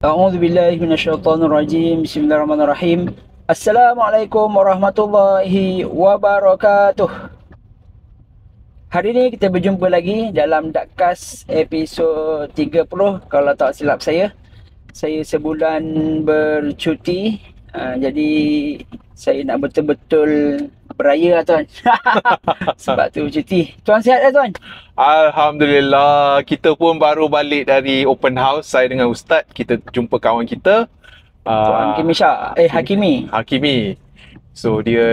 A'udzu billahi minasyaitonir rajim. Bismillahirrahmanirrahim. Assalamualaikum warahmatullahi wabarakatuh. Hari ini kita berjumpa lagi dalam Dakcast episod 30 kalau tak silap saya. Saya sebulan bercuti. Jadi saya nak betul-betul beraya tuan. Sebab tu cuti. Tuan sihat tak tuan? Alhamdulillah, kita pun baru balik dari open house. Saya dengan Ustaz, kita jumpa kawan kita Tuan Hakimi. So dia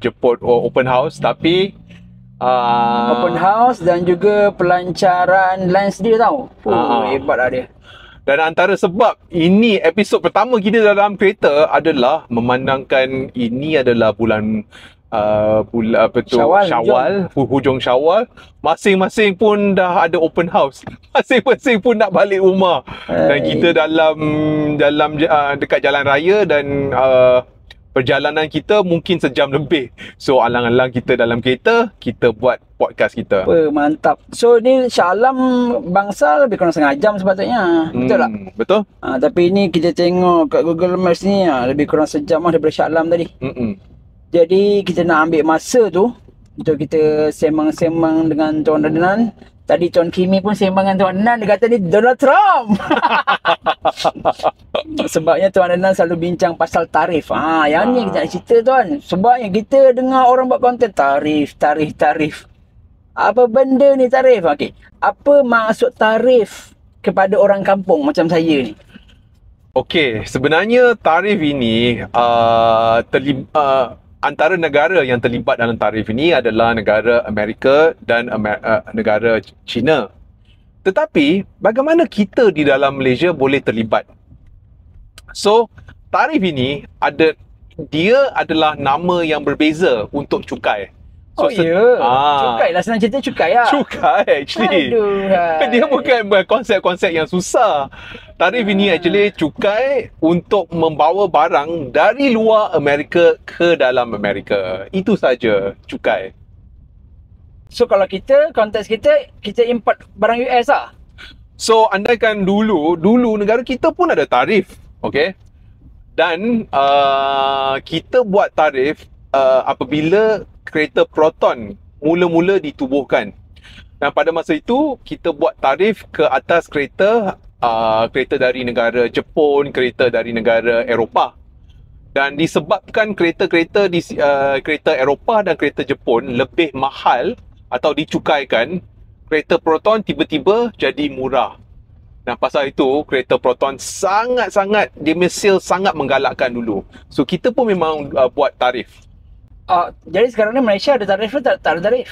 jemput open house, tapi Open house dan juga pelancaran lens dia tau. Hebat lah dia. Dan antara sebab ini episod pertama kita dalam kereta adalah memandangkan ini adalah bulan Syawal, hujung Syawal. Masing-masing pun dah ada open house. Masing-masing pun nak balik rumah. Dan kita dalam dekat jalan raya dan perjalanan kita mungkin sejam lebih. So alang-alang kita dalam kereta, kita buat podcast kita. Mantap. So ni Shah Alam bangsa lebih kurang setengah jam sepatutnya. Betul tak? Betul. Tapi ni kita tengok kat Google Maps ni lebih kurang sejam daripada Shah Alam tadi. Jadi kita nak ambil masa tu untuk kita sembang-sembang dengan Tuan Adnan. Tadi Tuan Kimi pun sembang dengan Tuan Adnan, dia kata ni Donald Trump. Sebabnya Tuan Adnan selalu bincang pasal tarif. Yang ni kita nak cerita tuan. Sebabnya kita dengar orang buat konten tarif. Apa benda ni tarif? Okey. Apa maksud tarif kepada orang kampung macam saya ni? Okey, sebenarnya tarif ini antara negara yang terlibat dalam tarif ini adalah negara Amerika dan negara China. Tetapi, bagaimana kita di dalam Malaysia boleh terlibat? So, tarif ini dia adalah nama yang berbeza untuk cukai. So, cukai lah, senang cerita cukai lah. Cukai actually. Dia bukan konsep-konsep yang susah. Tarif ini actually cukai untuk membawa barang dari luar Amerika ke dalam Amerika. Itu saja cukai. So kalau konteks kita import barang US lah. So andaikan dulu negara kita pun ada tarif, okay? Dan kita buat tarif apabila kereta Proton mula-mula ditubuhkan. Dan pada masa itu kita buat tarif ke atas kereta dari negara Jepun, kereta dari negara Eropah. Dan disebabkan kereta-kereta kereta Eropah dan kereta Jepun lebih mahal atau dicukaikan, kereta Proton tiba-tiba jadi murah. Dan pasal itu kereta Proton sangat-sangat, dia mesil sangat menggalakkan dulu. So kita pun memang buat tarif. Jadi sekarang ni Malaysia ada tarif ke tak ada tarif?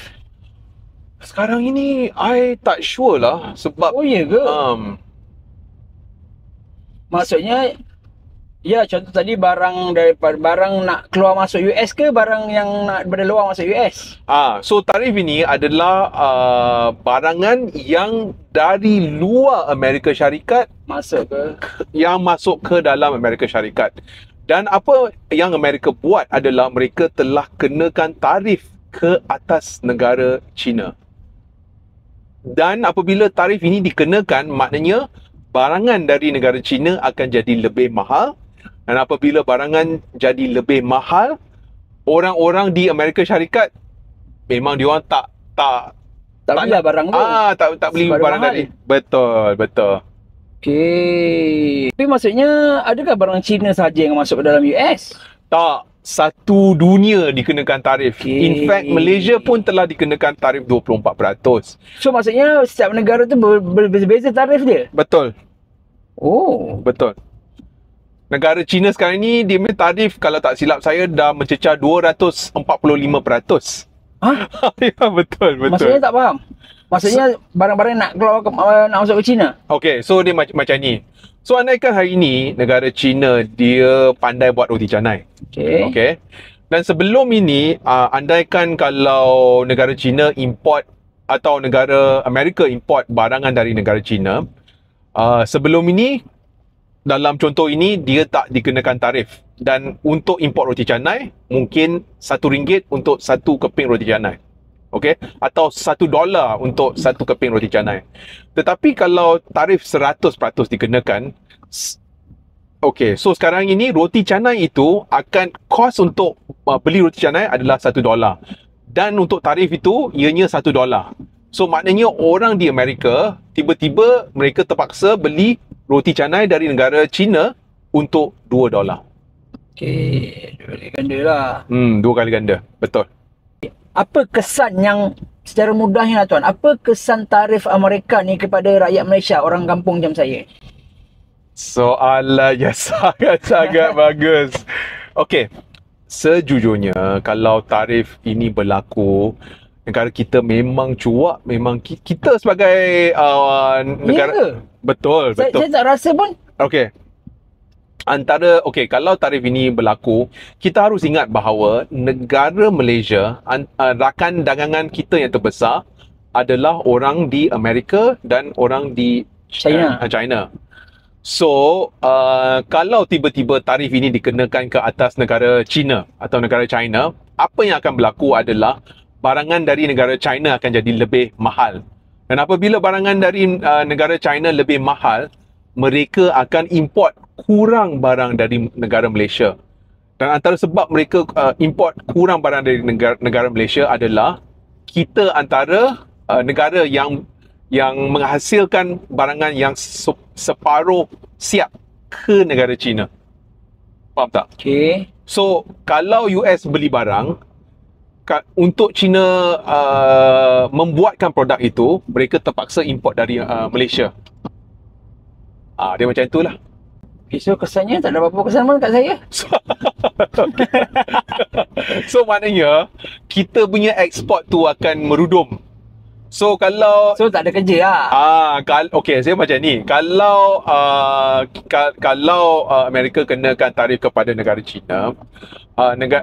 Sekarang ini I tak sure lah sebab ya ke? Maksudnya contoh tadi barang nak keluar masuk US ke barang yang nak daripada luar masuk US? So tarif ini adalah barangan yang dari luar Amerika Syarikat masuk ke dalam Amerika Syarikat. Dan apa yang Amerika buat adalah mereka telah kenakan tarif ke atas negara China. Dan apabila tarif ini dikenakan, maknanya barangan dari negara China akan jadi lebih mahal. Dan apabila barangan jadi lebih mahal, orang-orang di Amerika Syarikat memang diorang tak beli barang tu. Tak beli barang dari. Betul. Okey. Tapi maksudnya adakah barang China sahaja yang masuk ke dalam US? Tak, satu dunia dikenakan tarif. In fact, Malaysia pun telah dikenakan tarif 24%. So maksudnya setiap negara tu berbeza tarif dia? Betul. Betul. Negara China sekarang ni dia punya tarif kalau tak silap saya dah mencecah 245%. Ya, betul. Maksudnya tak faham. Maksudnya barang-barang nak keluar nak masuk ke China. Okay, so dia macam ni. So andaikan hari ni negara China dia pandai buat roti canai. Okay. Dan sebelum ini andaikan kalau negara China import atau negara Amerika import barangan dari negara China, sebelum ini dalam contoh ini dia tak dikenakan tarif. Dan untuk import roti canai mungkin RM1 untuk satu keping roti canai. Okey, atau $1 untuk satu keping roti canai. Tetapi kalau tarif 100% dikenakan, Okay, so sekarang ini roti canai itu akan kos untuk beli roti canai adalah $1. Dan untuk tarif itu ianya $1. So maknanya orang di Amerika tiba-tiba mereka terpaksa beli roti canai dari negara China untuk $2. Okey, dua kali ganda lah. 2 kali ganda. Betul. Apa kesan yang secara mudahnya lah tuan, apa kesan tarif Amerika ni kepada rakyat Malaysia, orang kampung macam saya? Soalan yang sangat-sangat bagus. Okey, sejujurnya kalau tarif ini berlaku, negara kita memang cuak, memang kita sebagai negara. Ya ke? Betul, betul. Saya tak rasa pun. Okey. Kalau tarif ini berlaku, kita harus ingat bahawa negara Malaysia, rakan dagangan kita yang terbesar adalah orang di Amerika dan orang di China. So, kalau tiba-tiba tarif ini dikenakan ke atas negara China atau negara China, apa yang akan berlaku adalah barangan dari negara China akan jadi lebih mahal. Dan apabila barangan dari negara China lebih mahal, mereka akan import kurang barang dari negara Malaysia. Dan antara sebab mereka import kurang barang dari negara Malaysia adalah kita antara negara yang menghasilkan barangan yang separuh siap ke negara China. Faham tak? Okey. So, kalau US beli barang, untuk China membuatkan produk itu, mereka terpaksa import dari Malaysia. Dia macam itulah. Okay, so kesannya tak ada apa-apa kesan pun kat saya. So maknanya kita punya ekspor tu akan merudum. So kalau tak ada kerja lah. okey, saya macam ni. Kalau Amerika kenakan tarif kepada negara China,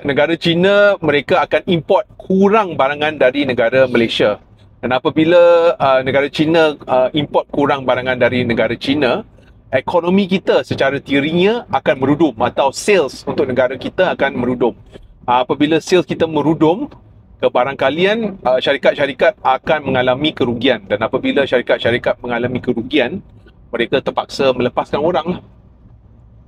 negara China mereka akan import kurang barangan dari negara Malaysia. Dan apabila negara China import kurang barangan dari negara China, ekonomi kita secara teorinya akan merudum atau sales untuk negara kita akan merudum. Apabila sales kita merudum, kebarangkalian syarikat-syarikat akan mengalami kerugian, dan apabila syarikat-syarikat mengalami kerugian, mereka terpaksa melepaskan orang lah.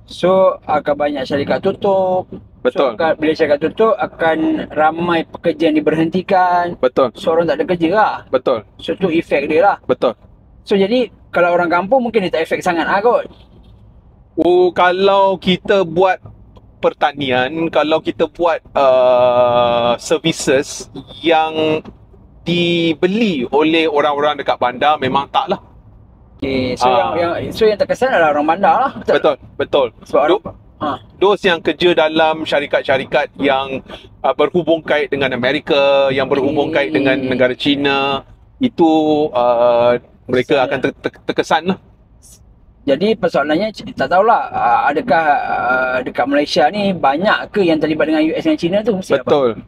So akan banyak syarikat tutup. Betul. So, bila syarikat tutup akan ramai pekerja yang diberhentikan. Betul. So orang tak ada kerja lah. Betul. So tu efek dia lah. Betul. So jadi kalau orang kampung mungkin dia tak efek sangat lah kot. Kalau kita buat pertanian, kalau kita buat services yang dibeli oleh orang-orang dekat bandar, memang tak lah. Okay, so yang terkesan adalah orang bandar lah. Betul. Sebab Those yang kerja dalam syarikat-syarikat yang berhubung kait dengan Amerika, yang berhubung kait dengan negara China, itu mereka akan terkesan lah. Jadi persoalannya tak tahulah adakah dekat Malaysia ni banyak ke yang terlibat dengan US dan China tu?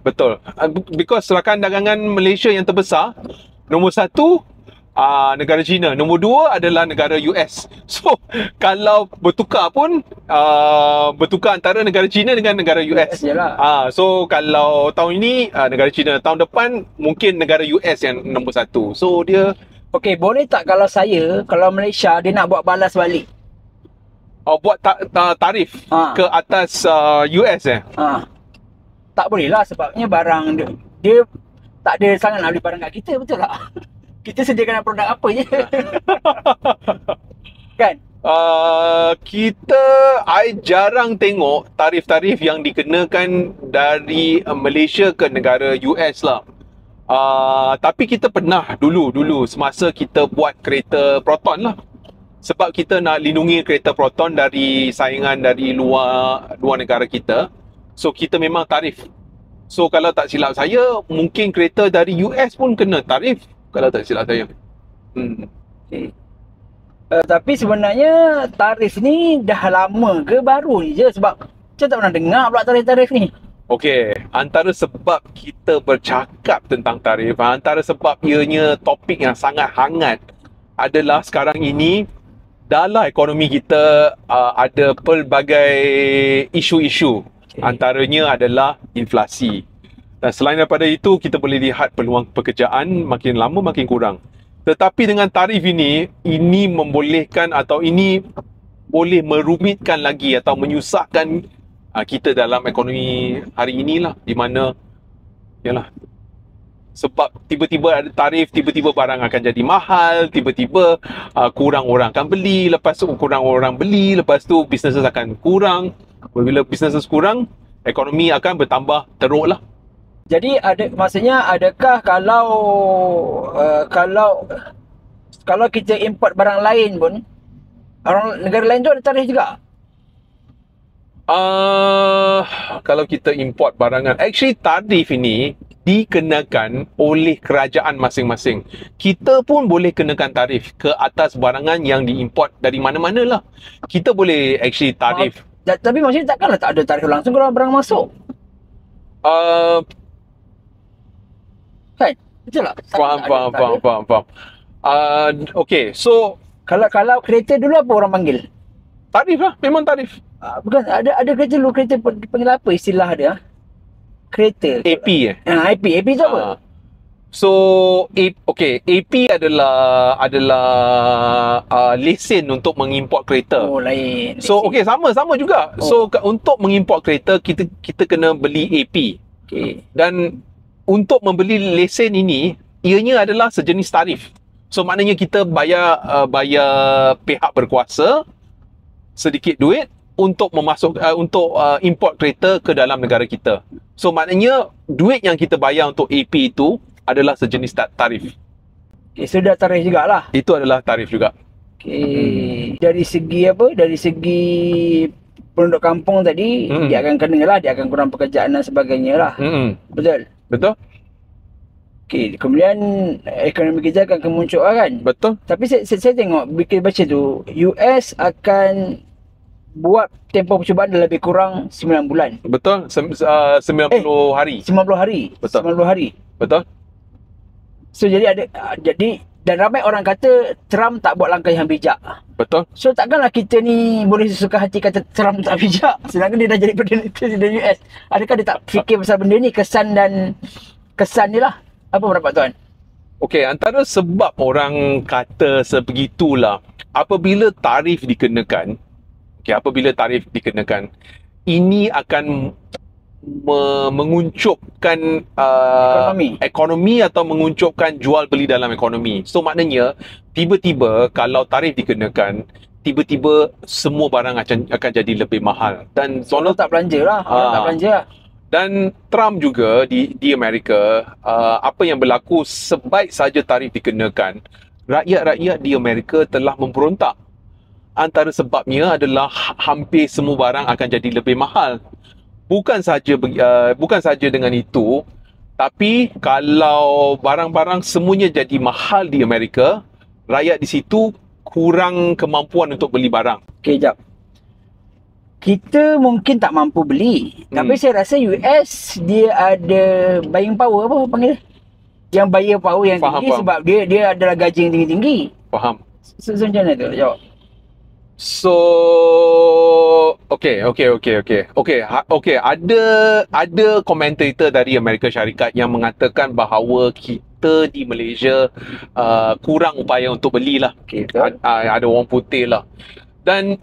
Betul. Because rakan dagangan Malaysia yang terbesar, nombor 1 negara China, nombor 2 adalah negara US. So kalau bertukar pun bertukar antara negara China dengan negara US. So kalau tahun ini negara China, tahun depan mungkin negara US yang nombor 1. So dia okey, boleh tak kalau Malaysia dia nak buat balas balik? Buat tarif ke atas US Tak boleh lah, sebabnya barang dia tak ada sangat nak beli barang kat kita, betul tak? Kita sediakan produk apa je. Kan? I jarang tengok tarif-tarif yang dikenakan dari Malaysia ke negara US lah. Tapi kita pernah dulu semasa kita buat kereta Proton lah. Sebab kita nak lindungi kereta Proton dari saingan dari luar negara kita. So kita memang tarif. So kalau tak silap saya, mungkin kereta dari US pun kena tarif, kalau tak silap saya. Okay. Tapi sebenarnya tarif ni dah lama ke baru ni je? Sebab saya tak pernah dengar pula tarif-tarif ni. Okey, antara sebab kita bercakap tentang tarif, antara sebab ianya topik yang sangat hangat adalah sekarang ini dalam ekonomi kita ada pelbagai isu-isu. Antaranya adalah inflasi. Dan selain daripada itu, kita boleh lihat peluang pekerjaan makin lama makin kurang. Tetapi dengan tarif ini membolehkan atau ini boleh merumitkan lagi atau menyusahkan kita dalam ekonomi hari inilah, di mana yalah, sebab tiba-tiba ada tarif, tiba-tiba barang akan jadi mahal, tiba-tiba kurang orang akan beli, lepas tu kurang orang beli, lepas tu businesses akan kurang. Bila businesses kurang, ekonomi akan bertambah teruk lah. Jadi maksudnya adakah kalau kita import barang lain pun, orang negara lain tu ada tarif juga? Kalau kita import barangan, actually tarif ini dikenakan oleh kerajaan masing-masing. Kita pun boleh kenakan tarif ke atas barangan yang diimport dari mana-mana lah. Kita boleh actually tarif. Tapi maksudnya takkanlah tak ada tarif langsung kalau barang masuk? Kan? Betul tak? Faham. Okay, so kalau kereta dulu apa orang panggil? tarif lah, memang tarif. Bukan, ada kereta dulu, kereta panggil apa istilah dia? Kereta. AP AP tu apa? So, AP adalah lesen untuk mengimport kereta. Oh, lain. So, sama juga. So, untuk mengimport kereta, kita kena beli AP. Okay. Dan untuk membeli lesen ini, ianya adalah sejenis tarif. So, maknanya kita bayar pihak berkuasa sedikit duit untuk import kereta ke dalam negara kita. So, maknanya duit yang kita bayar untuk AP itu adalah sejenis tarif. Okay, so dah tarif jugalah. Itu adalah tarif juga. Okay. Dari segi apa? Dari segi penduduk kampung tadi, dia akan kena lah, dia akan kurang pekerjaan dan sebagainya lah. Betul? Betul. Okay, kemudian ekonomi kita akan kemuncuk lah kan? Betul. Tapi saya tengok, baca tu, US akan buat tempoh percubaan dah lebih kurang 9 bulan. Betul. 90 hari. 90 hari. Betul. 90 hari. Betul. So jadi dan ramai orang kata Trump tak buat langkah yang bijak. Betul. So takkanlah kita ni boleh sesuka hati kata Trump tak bijak, sedangkan dia dah jadi Presiden US. Adakah dia tak fikir pasal benda ni, kesan dia lah. Apa pendapat tuan? Okey, antara sebab orang kata sebegitulah, apabila tarif dikenakan, ini akan menguncupkan ekonomi atau menguncupkan jual beli dalam ekonomi. So maknanya tiba-tiba kalau tarif dikenakan, tiba-tiba semua barang akan jadi lebih mahal. Dan Orang tak belanja lah. Dan Trump juga di Amerika, apa yang berlaku sebaik saja tarif dikenakan, rakyat-rakyat di Amerika telah memberontak. Antara sebabnya adalah hampir semua barang akan jadi lebih mahal. Bukan saja dengan itu, tapi kalau barang-barang semuanya jadi mahal di Amerika, rakyat di situ kurang kemampuan untuk beli barang. Okey, jap. Kita mungkin tak mampu beli, tapi saya rasa US dia ada buying power, apa panggil? Yang buying power yang tinggi sebab dia adalah gaji yang tinggi-tinggi. Faham. So macam mana tu? Jawab. So, okay. Ada komentator dari Amerika Syarikat yang mengatakan bahawa kita di Malaysia kurang upaya untuk belilah. Okay, ada orang putih lah. Dan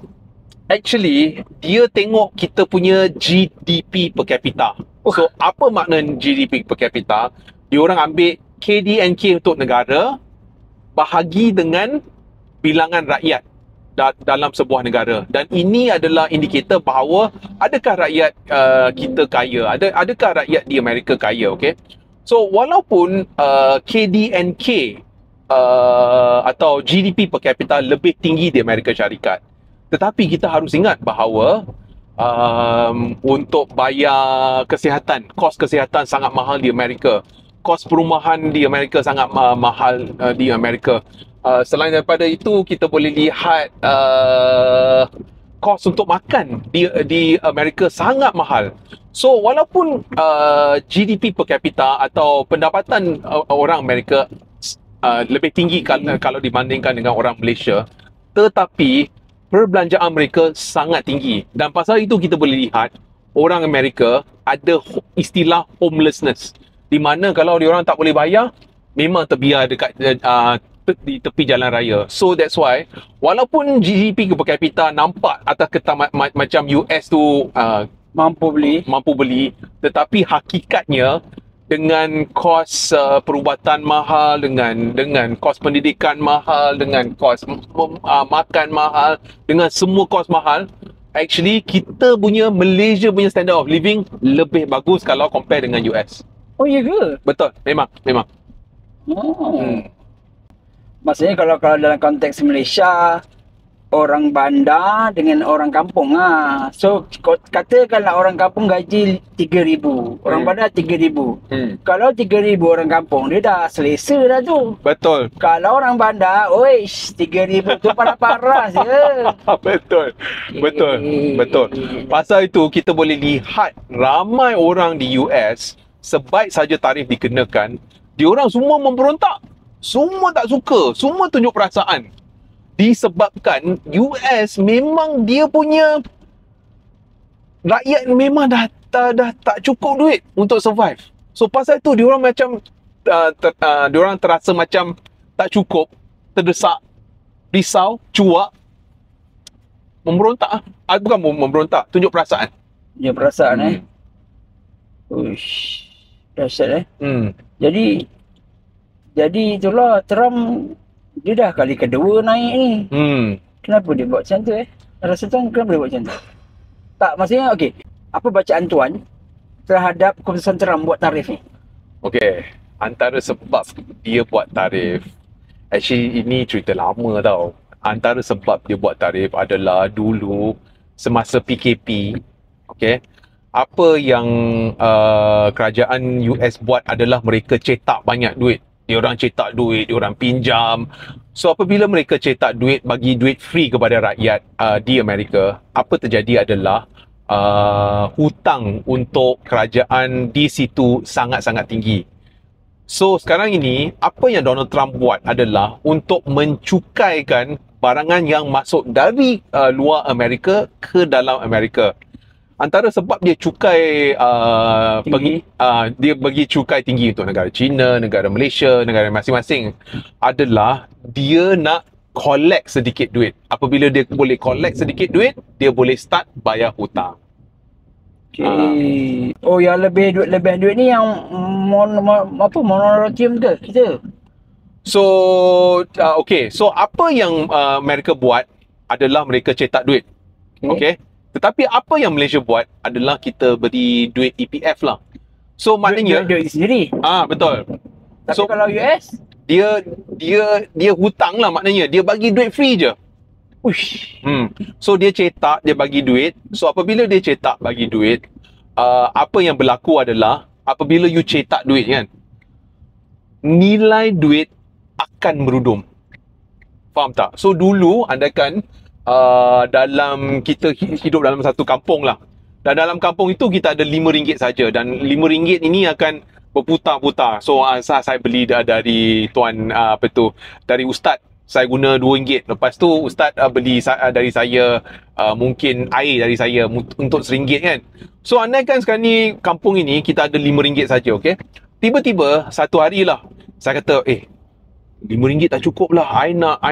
actually dia tengok kita punya GDP per capita. So, apa makna GDP per capita? Diorang ambil KDNK untuk negara bahagi dengan bilangan rakyat dalam sebuah negara, dan ini adalah indikator bahawa adakah rakyat kita kaya, adakah rakyat di Amerika kaya. Okay, so walaupun KDNK atau GDP per capita lebih tinggi di Amerika Syarikat, tetapi kita harus ingat bahawa untuk bayar kesihatan, kos kesihatan sangat mahal di Amerika, kos perumahan di Amerika sangat mahal di Amerika. Selain daripada itu, kita boleh lihat kos untuk makan di Amerika sangat mahal. So walaupun GDP per capita atau pendapatan orang Amerika lebih tinggi kalau dibandingkan dengan orang Malaysia, tetapi perbelanjaan mereka sangat tinggi. Dan pasal itu kita boleh lihat orang Amerika ada istilah homelessness, di mana kalau diorang tak boleh bayar, memang terbiar dekat di tepi jalan raya. So that's why walaupun GDP per capita nampak atas kertas macam US tu mampu beli, tetapi hakikatnya dengan kos perubatan mahal, dengan kos pendidikan mahal, dengan kos makan mahal, dengan semua kos mahal, actually kita punya Malaysia punya standard of living lebih bagus kalau compare dengan US. Oh ya ke? Betul, memang. Maksudnya kalau dalam konteks Malaysia, orang bandar dengan orang kampung So katakanlah orang kampung gaji 3,000, orang bandar 3,000. Kalau 3,000 orang kampung, dia dah selesa dah tu. Betul. Kalau orang bandar, 3,000 tu parah-parah je. Betul. Pasal itu kita boleh lihat ramai orang di US, sebaik saja tarif dikenakan, diorang semua memberontak. Semua tak suka, semua tunjuk perasaan. Disebabkan US memang dia punya rakyat memang dah tak cukup duit untuk survive. So pasal itu diorang macam diorang terasa macam tak cukup, terdesak, risau, cuak, memberontak. Bukan memberontak, tunjuk perasaan. Tunjuk perasaan Uish, dahsyat Jadi itulah Trump, dia dah kali kedua naik ni. Kenapa dia buat macam tu Rasa tuan kenapa dia buat macam tu? Tak, maksudnya okey. Apa bacaan tuan terhadap keputusan Trump buat tarif ni? Okey, antara sebab dia buat tarif, actually ini cerita lama tau. Antara sebab dia buat tarif adalah dulu semasa PKP, okey, apa yang kerajaan US buat adalah mereka cetak banyak duit. Diorang cetak duit, diorang pinjam. So apabila mereka cetak duit, bagi duit free kepada rakyat di Amerika, apa terjadi adalah hutang untuk kerajaan di situ sangat-sangat tinggi. So sekarang ini, apa yang Donald Trump buat adalah untuk mencukaikan barangan yang masuk dari luar Amerika ke dalam Amerika. Antara sebab dia cukai dia bagi cukai tinggi untuk negara China, negara Malaysia, negara masing-masing adalah dia nak collect sedikit duit. Apabila dia boleh collect sedikit duit, dia boleh start bayar hutang. Oh, yang lebih duit ni yang moratorium ke kita? So okay, so apa yang mereka buat adalah mereka cetak duit. Okay. Tetapi apa yang Malaysia buat adalah kita beri duit EPF lah. So maknanya duit sendiri. Betul. Tapi so, kalau US dia hutang lah, maknanya dia bagi duit free je. Uish. So dia cetak, dia bagi duit. So apabila dia cetak bagi duit, apa yang berlaku adalah apabila you cetak duit kan, nilai duit akan merudum. Faham tak? So dulu andaikan dalam kita hidup dalam satu kampung lah, dan dalam kampung itu kita ada RM5 saja, dan RM5 ini akan berputar-putar. So saya beli dari tuan dari ustaz, saya guna RM2. Lepas tu ustaz beli dari saya mungkin air dari saya untuk RM1 kan. So andaikan sekarang ni kampung ini kita ada RM5 saja, okey. Tiba-tiba satu hari lah saya kata RM5 tak cukup lah. I nak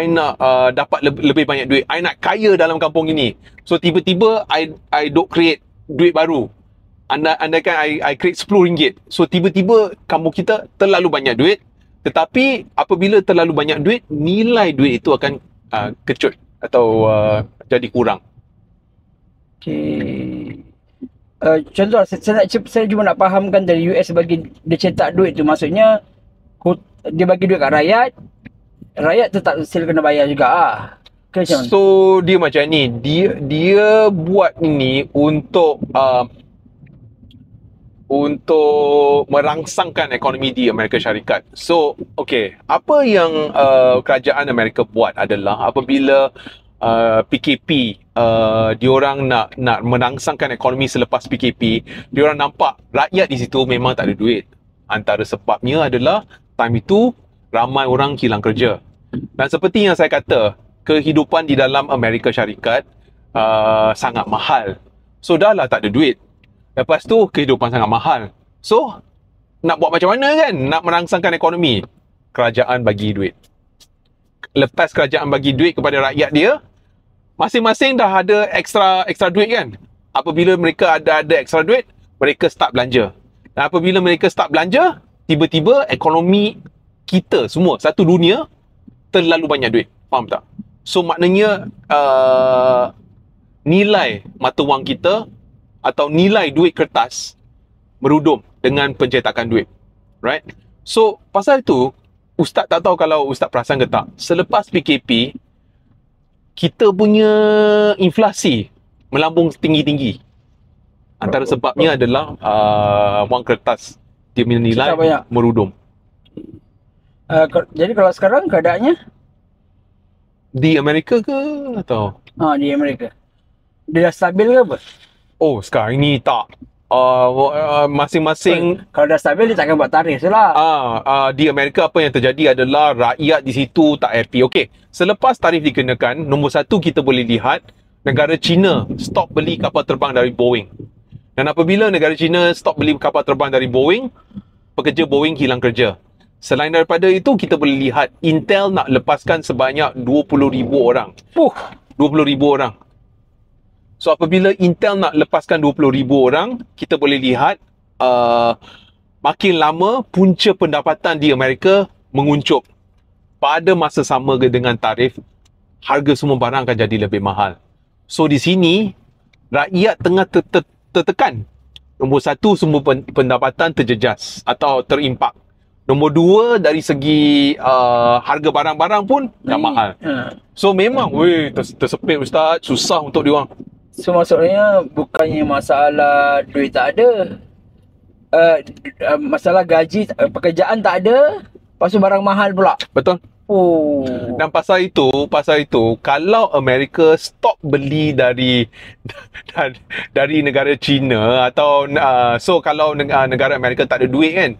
dapat lebih banyak duit. I nak kaya dalam kampung ini. So tiba-tiba I duk create duit baru. Andaikan I create RM10. So tiba-tiba kampung kita terlalu banyak duit. Tetapi apabila terlalu banyak duit, nilai duit itu akan kecut atau jadi kurang. Okay. Contoh saya cuma nak fahamkan dari US bagi dia cetak duit tu, maksudnya dia bagi duit kat rakyat tetap still kena bayar juga So dia macam ni, dia buat ini untuk merangsangkan ekonomi di Amerika Syarikat. So okay, apa yang kerajaan Amerika buat adalah apabila PKP, diorang nak merangsangkan ekonomi selepas PKP, diorang nampak rakyat di situ memang tak ada duit. Antara sebabnya adalah time itu ramai orang hilang kerja. Dan seperti yang saya kata, kehidupan di dalam Amerika Syarikat sangat mahal. So dah lah tak ada duit. Lepas tu kehidupan sangat mahal. So nak buat macam mana kan nak merangsangkan ekonomi? Kerajaan bagi duit. lepas kerajaan bagi duit kepada rakyat dia, masing-masing dah ada extra duit kan. Apabila mereka ada extra duit, mereka start belanja. Dan apabila mereka start belanja, tiba-tiba ekonomi kita semua, satu dunia, terlalu banyak duit. Faham tak? So maknanya nilai mata wang kita atau nilai duit kertas merudum dengan pencetakan duit. Right? So pasal itu, Ustaz tak tahu kalau Ustaz perasan ke tak, selepas PKP, kita punya inflasi melambung tinggi-tinggi. Antara sebabnya adalah wang kertas dia punya nilai merudum. Jadi kalau sekarang keadaannya Di Amerika ke atau? di Amerika, dia dah stabil ke apa? Oh, sekarang ni tak. Masing-masing Kalau dah stabil dia takkan buat tarikh je lah. di Amerika apa yang terjadi adalah rakyat di situ tak happy. Okey, selepas tarif dikenakan, nombor satu kita boleh lihat negara China stop beli kapal terbang dari Boeing. Dan apabila negara China stop beli kapal terbang dari Boeing, pekerja Boeing hilang kerja. Selain daripada itu, kita boleh lihat Intel nak lepaskan sebanyak 20,000 orang. 20,000 orang. So apabila Intel nak lepaskan 20,000 orang, kita boleh lihat makin lama punca pendapatan di Amerika menguncup. Pada masa sama dengan tarif, harga semua barang akan jadi lebih mahal. So di sini, rakyat tengah tertekan. Nombor satu, semua pendapatan terjejas atau terimpak. Nombor dua, dari segi harga barang-barang pun dah mahal. So memang tersepit Ustaz, susah untuk diorang. So maksudnya bukannya masalah duit tak ada, masalah gaji, pekerjaan tak ada, lepas tu barang mahal pula. Betul. Oh. Dan pasal itu kalau Amerika stop beli dari negara China atau so kalau negara Amerika tak ada duit kan,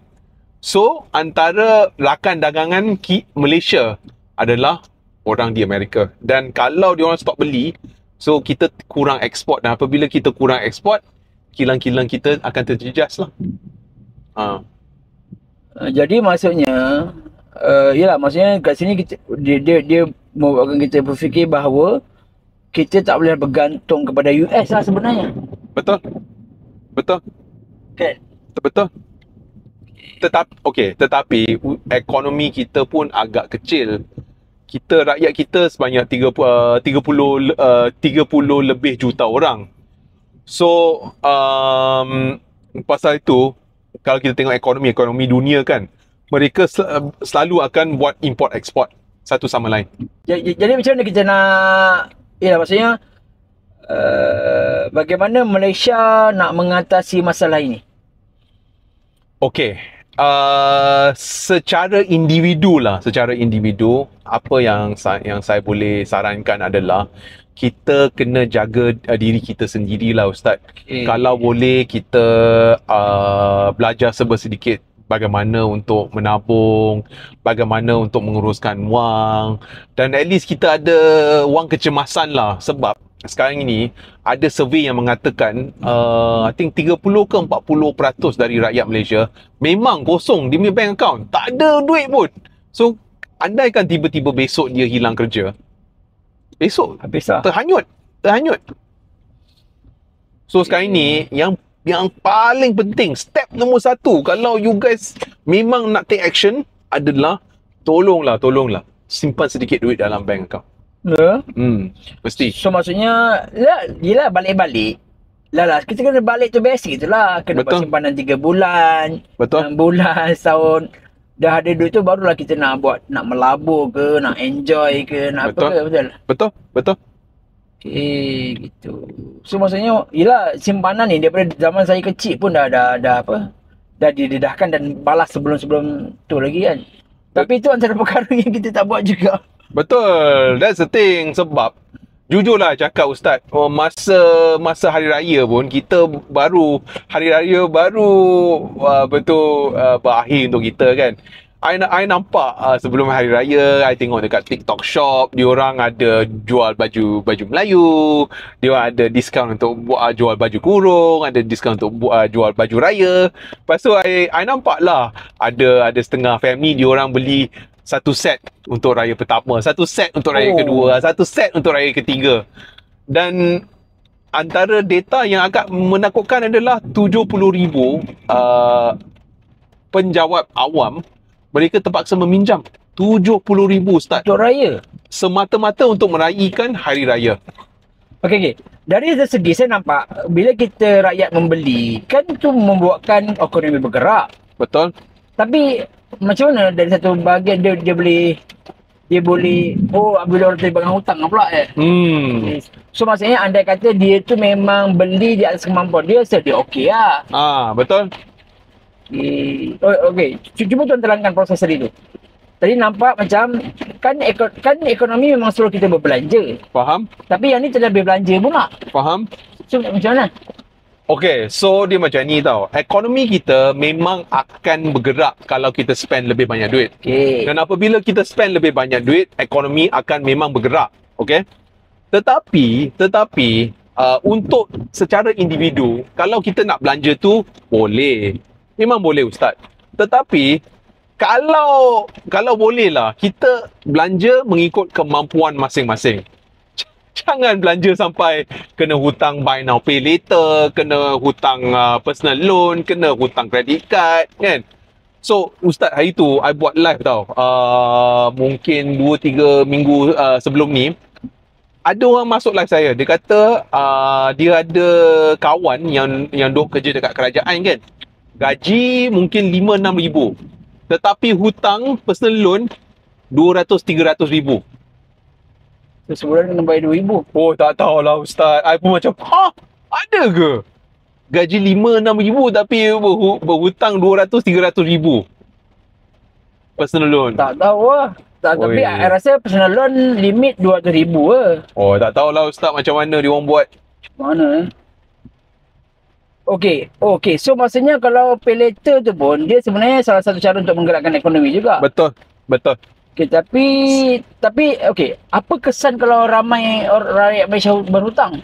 so antara rakan dagangan Malaysia adalah orang di Amerika. Dan kalau diorang stop beli, so kita kurang ekspor. Dan apabila kita kurang ekspor, kilang-kilang kita akan terjejas lah. Jadi maksudnya yalah, maksudnya kat sini dia membuatkan kita berfikir bahawa kita tak boleh bergantung kepada US lah sebenarnya. Betul. Kan? Betul. Tetapi ekonomi kita pun agak kecil. Rakyat kita sebanyak 30 lebih juta orang. So pasal itu, kalau kita tengok ekonomi dunia kan, mereka selalu akan buat import export satu sama lain. Jadi macam mana kita nak, maksudnya bagaimana Malaysia nak mengatasi masalah ini? Okey, secara individu, apa yang saya boleh sarankan adalah kita kena jaga diri kita sendirilah Ustaz. Kalau boleh kita belajar sedikit bagaimana untuk menabung, bagaimana untuk menguruskan wang, dan at least kita ada wang kecemasan lah. Sebab sekarang ini ada survey yang mengatakan I think 30 ke 40% dari rakyat Malaysia memang kosong di punya bank account, tak ada duit pun. So andaikan tiba-tiba besok dia hilang kerja, besok habis lah, terhanyut. So sekarang ini yang paling penting, step nombor satu, kalau you guys memang nak take action, adalah tolonglah simpan sedikit duit dalam bank account. Mesti. So maksudnya yelah balik-balik lah, kita kena balik to basic tu lah. Kena buat simpanan 3 bulan, 6 bulan, setahun. Dah ada duit tu barulah kita nak melabur ke, nak enjoy ke, nak apa ke. Betul. Gitu. So maksudnya yelah, simpanan ni daripada zaman saya kecil pun dah didedahkan dan balas sebelum tu lagi kan. Tapi itu antara perkara yang kita tak buat juga. Betul. That's the thing. Sebab jujurlah cakap Ustaz, masa hari raya pun kita hari raya baru berakhir untuk kita kan. I nampak sebelum hari raya, I tengok dekat TikTok shop, diorang ada jual baju Melayu, diorang ada diskaun untuk jual baju kurung, ada diskaun untuk jual baju raya. Lepas tu I nampak lah ada setengah family diorang beli Satu set untuk raya pertama, satu set untuk raya Oh. kedua, satu set untuk raya ketiga. Dan antara data yang agak menakutkan adalah 70,000 penjawab awam, mereka terpaksa meminjam 70,000 Ustaz, Untuk raya. semata-mata untuk meraihkan hari raya. Okey. Dari segi saya nampak bila kita rakyat membeli kan itu membuatkan ekonomi bergerak. Betul? Tapi macam mana dari satu bahagian dia boleh bila orang terlibat dengan hutang pula So maksudnya andai kata dia tu memang beli di atas kemampuan dia, dia okey lah. Betul. Okey. Cuba tuan terangkan proses tadi tu. Tadi nampak macam kan ekonomi memang suruh kita berbelanja. Faham? Tapi yang ni terlebih belanja pula. Faham? So macam mana? Okay, so dia macam ni tau. Ekonomi kita memang akan bergerak kalau kita spend lebih banyak duit. Okey. Dan apabila kita spend lebih banyak duit, ekonomi akan memang bergerak. Okay? Tetapi untuk secara individu, kalau kita nak belanja tu, boleh. Memang boleh Ustaz. Tetapi, kalau boleh lah, kita belanja mengikut kemampuan masing-masing. Jangan belanja sampai kena hutang buy now pay later, kena hutang personal loan, kena hutang credit card, kan? So, Ustaz hari tu I buat live tau. Mungkin 2-3 minggu sebelum ni, ada orang masuk live saya. Dia kata dia ada kawan yang duk kerja dekat kerajaan kan. Gaji mungkin 5-6 ribu. Tetapi hutang personal loan 200-300 ribu. Sebulan kena bayar RM2,000. Oh, tak tahulah Ustaz. I pun macam, ada ke? Gaji 5-6 ribu tapi berhutang 200-300 ribu. Personal loan. Tak tahu lah. Tapi I rasa personal loan limit RM200,000 ke. Oh, tak tahulah Ustaz macam mana dia orang buat. Mana Okey. So maksudnya kalau pay later tu pun dia sebenarnya salah satu cara untuk menggerakkan ekonomi juga. Betul. Okey, tapi okey, apa kesan kalau ramai rakyat Malaysia berhutang?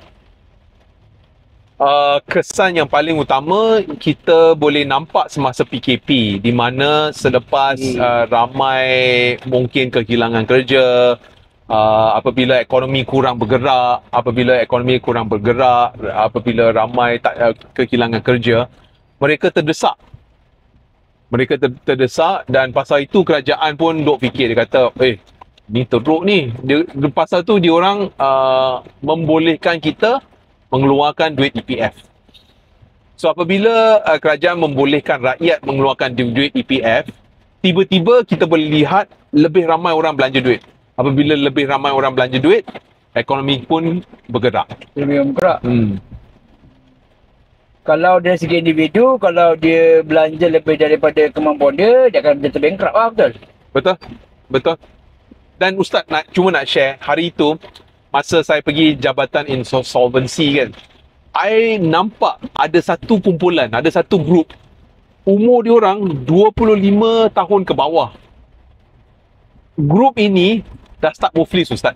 Kesan yang paling utama kita boleh nampak semasa PKP, di mana selepas ramai mungkin kehilangan kerja, apabila ekonomi kurang bergerak, apabila ramai kehilangan kerja, mereka terdesak. Terdesak dan pasal itu kerajaan pun duk fikir, dia kata, ni teruk ni. Pasal tu dia orang membolehkan kita mengeluarkan duit EPF. So apabila kerajaan membolehkan rakyat mengeluarkan duit EPF, tiba-tiba kita boleh lihat lebih ramai orang belanja duit. Apabila lebih ramai orang belanja duit, ekonomi pun bergerak. Lebih bergerak. Kalau dari segi individu, kalau dia belanja lebih daripada kemampuan dia akan jatuh bankrupt lah, betul? Betul. Dan Ustaz cuma nak share, hari itu masa saya pergi Jabatan Insolvency kan, I nampak ada satu kumpulan, ada satu grup, umur dia orang 25 tahun ke bawah. Grup ini dah start muflis Ustaz.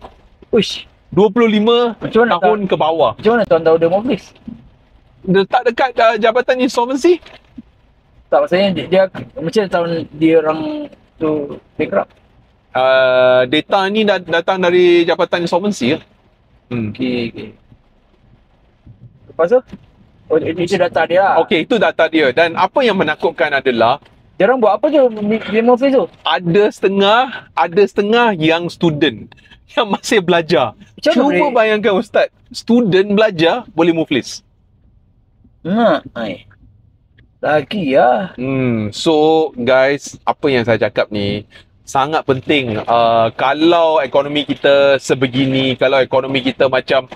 Uish, 25 tahun ke bawah. Macam mana tuan tahu dia muflis? Letak dekat Jabatan Insolvency. Tak, maksudnya dia macam tahun dia orang tu bankrupt. Data ni datang dari Jabatan Insolvency. Okey. Lepas tu? Itu data dia lah. Okey, itu data dia. Dan apa yang menakutkan adalah dia orang buat apa tu dia muflis tu? Ada setengah yang student yang masih belajar. Cuba bayangkan Ustaz, student belajar boleh muflis. Lagi lah. So guys, apa yang saya cakap ni sangat penting. Kalau ekonomi kita sebegini, kalau ekonomi kita macam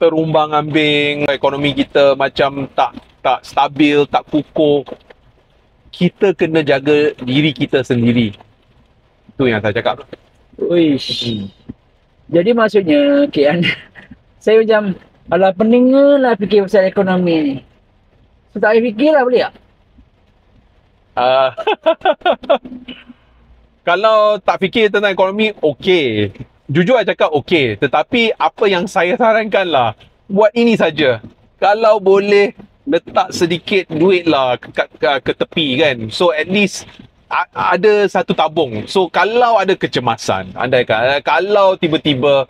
terumbang-ambing, ekonomi kita macam tak stabil, tak kukuh, kita kena jaga diri kita sendiri. Itu yang saya cakap. Uish. Jadi maksudnya, saya macam, alah pening lah fikir pasal ekonomi ni. So, tak payah fikir lah, boleh tak? Kalau tak fikir tentang ekonomi, okey. Jujur saya cakap okey. Tetapi apa yang saya sarankan lah, buat ini saja. Kalau boleh, letak sedikit duit lah ke tepi kan. So at least ada satu tabung. So kalau ada kecemasan, andaikan kalau tiba-tiba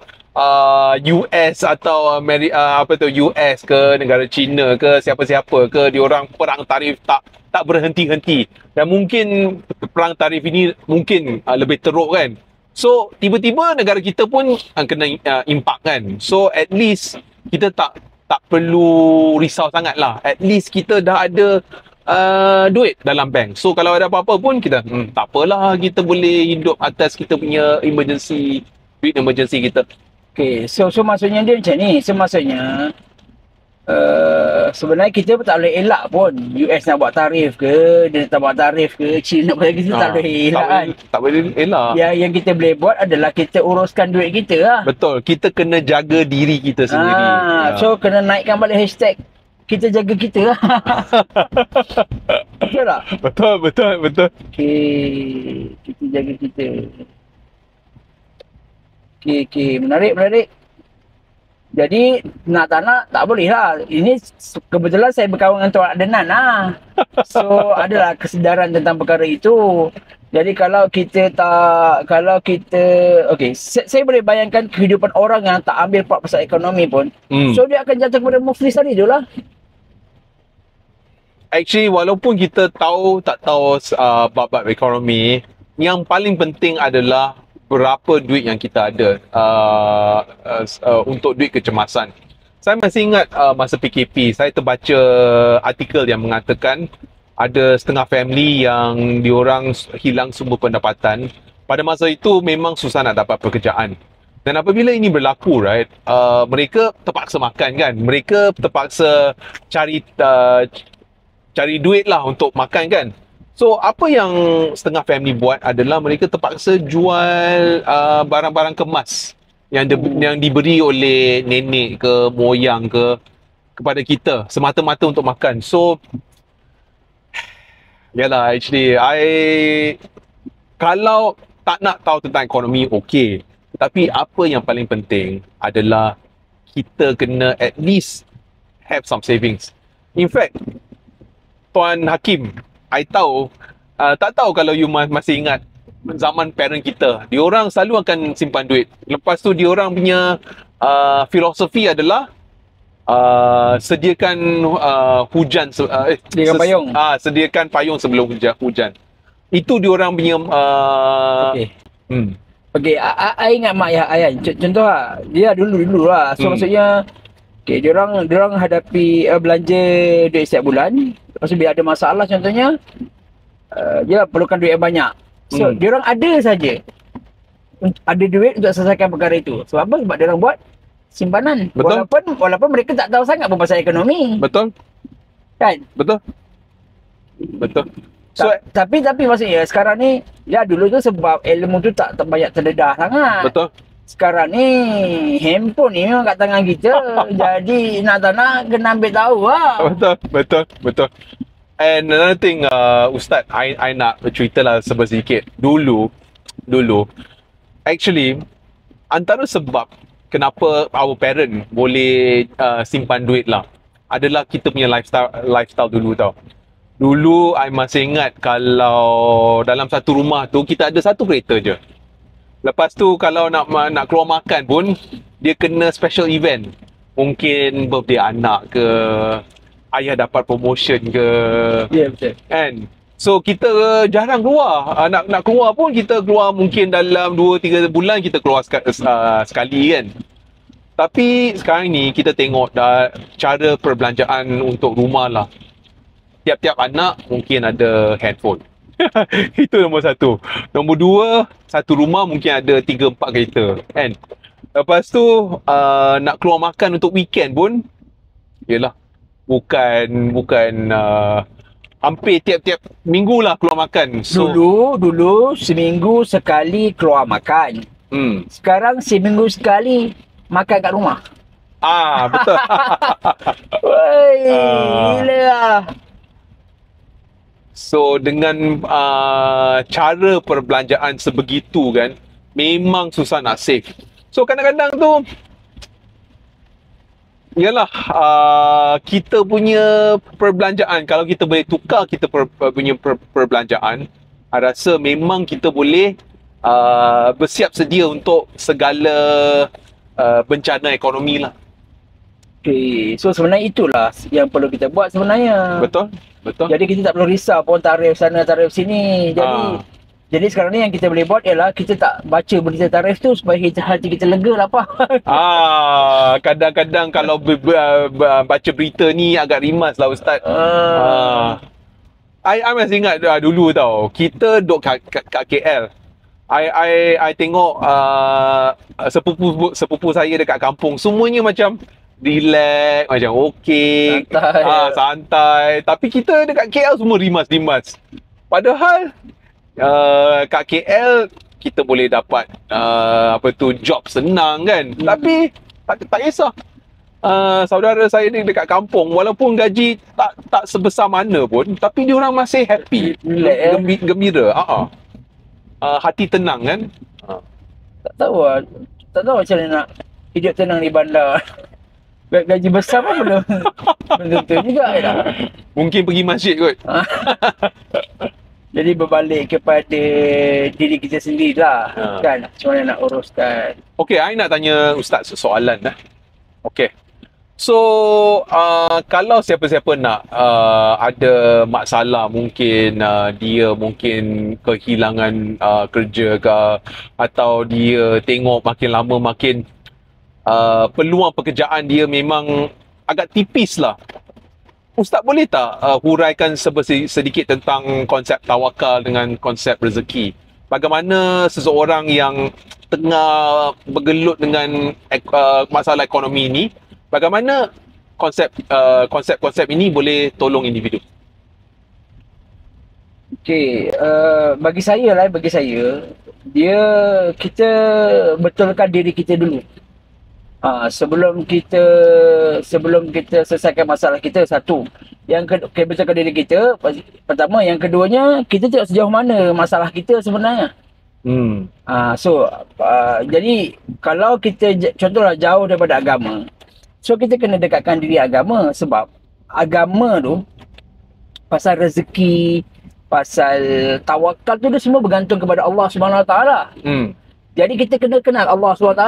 US atau US ke negara China ke siapa-siapa ke diorang perang tarif tak berhenti-henti, dan mungkin perang tarif ini mungkin lebih teruk kan. So tiba-tiba negara kita pun kena impak kan. So at least kita tak perlu risau sangat lah. At least kita dah ada duit dalam bank. So kalau ada apa-apa pun kita tak apalah, kita boleh hidup atas kita punya duit emergency kita. Okay, so maksudnya dia macam ni. So maksudnya sebenarnya kita pun tak boleh elak pun US nak buat tarif ke, dia tak buat tarif ke, China nak buat, kita tak boleh elak kan. Tak boleh elak. Yang kita boleh buat adalah kita uruskan duit kita lah. Betul, kita kena jaga diri kita sendiri. So kena naikkan balik hashtag kita jaga kita lah. Betul tak? Betul. Okay, kita jaga kita. Okay, menarik. Jadi nak tak nak tak boleh lah. Ini kebetulan saya berkawan dengan Tuan Adnan lah. So adalah kesedaran tentang perkara itu. Jadi kalau kita okay, saya boleh bayangkan kehidupan orang yang tak ambil part pasal ekonomi pun. So dia akan jatuh kepada muflis tadi tu lah. Actually, walaupun kita tak tahu bab-bab ekonomi, yang paling penting adalah berapa duit yang kita ada untuk duit kecemasan. Saya masih ingat masa PKP, saya terbaca artikel yang mengatakan ada setengah family yang diorang hilang sumber pendapatan. Pada masa itu memang susah nak dapat pekerjaan. Dan apabila ini berlaku, right, mereka terpaksa makan kan. Mereka terpaksa cari duit lah untuk makan kan. So apa yang setengah family buat adalah mereka terpaksa jual barang-barang kemas yang diberi oleh nenek ke moyang ke kepada kita semata-mata untuk makan. So yalah, actually kalau tak nak tahu tentang ekonomi, okey, tapi apa yang paling penting adalah kita kena at least have some savings. In fact, Tuan Hakim, I tahu, tak tahu kalau you masih ingat zaman parent kita, diorang selalu akan simpan duit. Lepas tu diorang punya filosofi adalah sediakan sediakan payung. Sediakan payung sebelum hujan. Itu diorang punya Okey, I ingat mak ayah. Contoh lah, dia dulu lah. So maksudnya okey, diorang hadapi belanja duit setiap bulan. Lepas tu bila ada masalah contohnya, dia perlukan duit yang banyak. So diorang ada saja ada duit untuk selesaikan perkara itu. Sebab apa? Sebab diorang buat simpanan. Betul. Walaupun mereka tak tahu sangat pasal ekonomi. Betul. Kan? Betul. So, tapi maksudnya sekarang ni, ya dulu tu sebab ilmu tu tak banyak terdedah sangat. betul. Sekarang ni handphone ni memang kat tangan kita. Jadi nak tak nak kena ambil tahu lah. Betul. And another thing, Ustaz, I nak cerita lah sedikit. Dulu, actually, antara sebab kenapa our parent boleh simpan duit lah adalah kita punya lifestyle dulu tau. Dulu, I masih ingat kalau dalam satu rumah tu, kita ada satu kereta je. Lepas tu kalau nak keluar makan pun, dia kena special event. Mungkin birthday anak ke, ayah dapat promotion ke. Ya, betul. Kan? So kita jarang keluar. Nak keluar pun kita keluar mungkin dalam 2-3 bulan kita keluar sekali kan. Tapi sekarang ni kita tengok dah cara perbelanjaan untuk rumah lah. Tiap-tiap anak mungkin ada handphone. Itu nombor satu. Nombor dua, satu rumah mungkin ada 3-4 kereta kan. Lepas tu nak keluar makan untuk weekend pun, yelah, bukan hampir tiap-tiap minggu lah keluar makan. So, Dulu seminggu sekali keluar makan. Sekarang seminggu sekali makan kat rumah. Betul. Woi, gila lah. So dengan cara perbelanjaan sebegitu kan, memang susah nak save. So kadang-kadang tu, yalah, kita punya perbelanjaan, kalau kita boleh tukar kita punya perbelanjaan, I rasa memang kita boleh bersiap sedia untuk segala bencana ekonomi lah. Okay. So sebenarnya itulah yang perlu kita buat sebenarnya. Betul? Betul? Jadi kita tak perlu risau pun tarif sana, tarif sini. Jadi sekarang ni yang kita boleh buat ialah kita tak baca berita tarif tu supaya hati kita lega lah apa. Kadang-kadang kalau baca berita ni agak rimas lah Ustaz. I masih ingat dulu tau. Kita duduk kat KL. I tengok sepupu saya dekat kampung, semuanya macam relax, macam okey, santai. Tapi kita dekat KL semua rimas-rimas. Padahal kat KL kita boleh dapat job senang kan. Tapi tak kisah. Saudara saya ni dekat kampung, walaupun gaji tak sebesar mana pun, tapi dia orang masih happy, gembira. Hati tenang kan. Tak tahu macam mana nak hidup tenang di bandar. Gaji besar pun benda tu juga lah. Mungkin pergi masjid kot. Jadi berbalik kepada diri kita sendirilah, kan, macam mana nak uruskan. Okey, I nak tanya Ustaz soalan dah. Okey. So, kalau siapa-siapa nak ada masalah, mungkin dia mungkin kehilangan kerja ke, atau dia tengok makin lama makin peluang pekerjaan dia memang agak tipis lah. Ustaz boleh tak huraikan sedikit tentang konsep tawakal dengan konsep rezeki? Bagaimana seseorang yang tengah bergelut dengan masalah ekonomi ini, bagaimana konsep-konsep ini boleh tolong individu? Okey, bagi saya, kita betulkan diri kita dulu. Sebelum kita selesaikan masalah kita, satu. Yang kedua, betulkan diri kita. Pertama, yang keduanya, kita tengok sejauh mana masalah kita sebenarnya. Jadi kalau kita contohlah jauh daripada agama, so kita kena dekatkan diri agama, sebab agama tu pasal rezeki, pasal tawakal tu dia semua bergantung kepada Allah Subhanahu Wa Taala. Jadi kita kena kenal Allah SWT.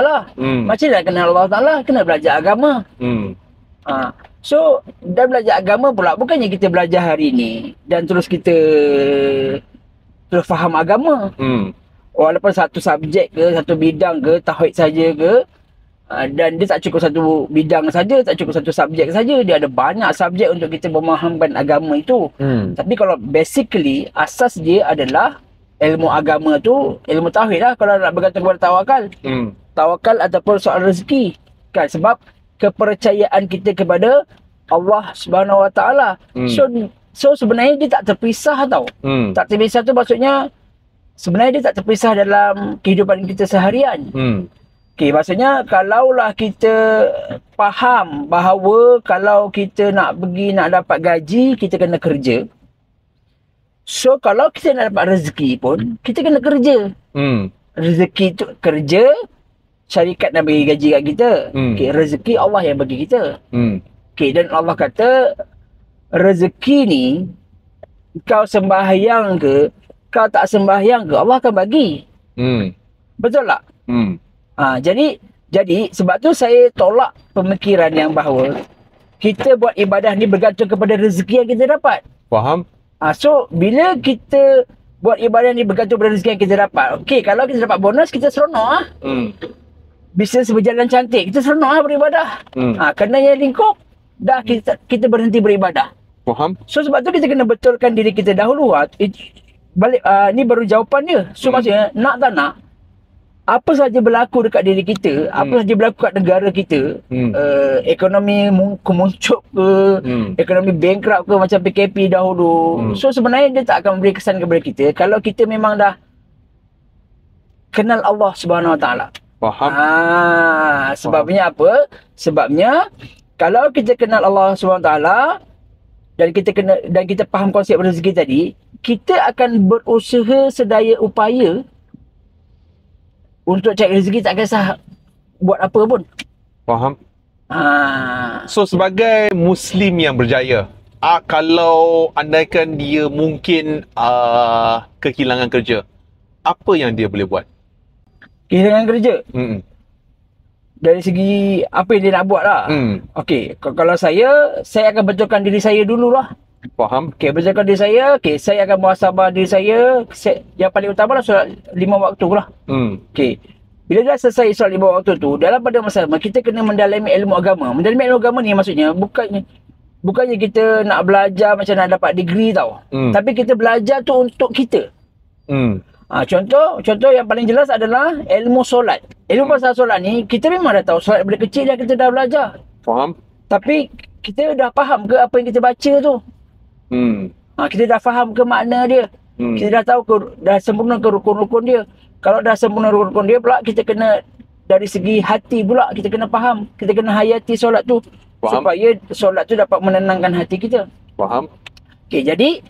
Macam nak kenal Allah SWT? Kena belajar agama. So, dan belajar agama pula, bukannya kita belajar hari ni dan terus kita terus faham agama. Walaupun satu subjek ke, satu bidang ke, tauhid saja ke, dan dia tak cukup satu bidang saja, tak cukup satu subjek saja. Dia ada banyak subjek untuk kita memahamkan agama itu. Tapi kalau basically, asas dia adalah ilmu agama tu, ilmu tauhid lah kalau nak bergantung kepada tawakal. Tawakal ataupun soal rezeki. Kan, sebab kepercayaan kita kepada Allah Subhanahu Wa Taala. So sebenarnya dia tak terpisah tau. Tak terpisah tu maksudnya sebenarnya dia tak terpisah dalam kehidupan kita seharian. Okey, maksudnya kalaulah kita faham bahawa kalau kita nak dapat gaji, kita kena kerja. So, kalau kita nak dapat rezeki pun, kita kena kerja. Rezeki tu kerja, syarikat nak bagi gaji kat kita. Okay, rezeki Allah yang bagi kita. Okay, dan Allah kata, rezeki ni, kau sembahyang ke, kau tak sembahyang ke, Allah akan bagi. Betul tak? Jadi, sebab tu saya tolak pemikiran yang bahawa kita buat ibadah ni bergantung kepada rezeki yang kita dapat. Faham? So, bila kita buat ibadah ni bergantung pada rezeki yang kita dapat. Okey, kalau kita dapat bonus, kita seronok lah. Bisnes berjalan cantik, kita seronok lah beribadah. Kerana yang lingkup, dah kita berhenti beribadah. Faham? So, sebab tu kita kena betulkan diri kita dahulu. Ni baru jawapan dia. So, maksudnya, nak tak nak, apa sahaja berlaku dekat diri kita, apa sahaja berlaku kat negara kita, ekonomi kemuncup ke, ekonomi bankrupt ke macam PKP dahulu. So sebenarnya dia tak akan memberi kesan kepada kita kalau kita memang dah kenal Allah Subhanahu Wa Taala. Faham? Sebabnya apa? Sebabnya kalau kita kenal Allah Subhanahu Wa Taala dan kita faham konsep rezeki tadi, kita akan berusaha sedaya upaya untuk cari rezeki, tak kisah buat apa pun. Faham? So sebagai Muslim yang berjaya, kalau andaikan dia mungkin kehilangan kerja, apa yang dia boleh buat? Kehilangan kerja. Hmm. Dari segi apa yang dia nak buat lah. Okey, kalau saya akan betulkan diri saya dululah. Faham? Okey, betulkan diri saya. Okey, saya akan muhasabah diri saya. Yang paling utama lah solat 5 waktu lah. Okey. Bila dah selesai solat 5 waktu tu, dalam pada masa sama kita kena mendalami ilmu agama. Mendalami ilmu agama ni maksudnya bukannya kita nak belajar macam nak dapat degree tau. Tapi kita belajar tu untuk kita. Contoh yang paling jelas adalah ilmu solat. Ilmu pasal solat ni, kita memang dah tahu solat daripada kecil dah kita dah belajar. Faham? Tapi kita dah faham ke apa yang kita baca tu? Kita dah faham ke makna dia? Kita dah tahu ke, dah sempurna ke rukun-rukun dia? Kalau dah sempurna rukun-rukun dia pula, kita kena dari segi hati pula, kita kena faham. Kita kena hayati solat tu. Faham. Supaya solat tu dapat menenangkan hati kita. Faham? Okey, jadi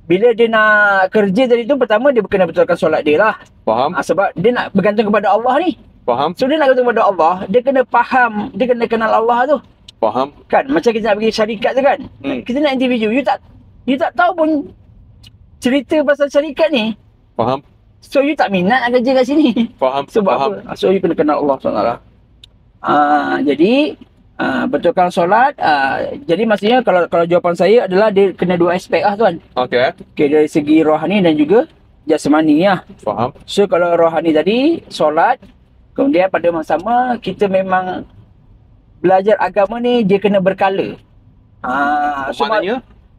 bila dia nak kerja tadi tu, pertama dia kena betulkan solat dia lah. Faham? Sebab dia nak bergantung kepada Allah ni. Faham? So dia nak bergantung kepada Allah, dia kena faham, dia kena kenal Allah tu. Faham? Kan, macam kita nak pergi syarikat tu kan. Kita nak individu, you tak tahu pun cerita pasal syarikat ni. Faham? So you tak minat nak kerja kat sini. Faham? Sebab Faham. apa? So you kena kenal Allah SWT. Jadi betulkan solat. Jadi maksudnya kalau jawapan saya adalah dia kena dua aspek lah tuan. Okey. Okay, dari segi rohani dan juga jasmani lah. Faham? So kalau rohani tadi solat, kemudian pada masa sama kita memang belajar agama ni dia kena berkala. So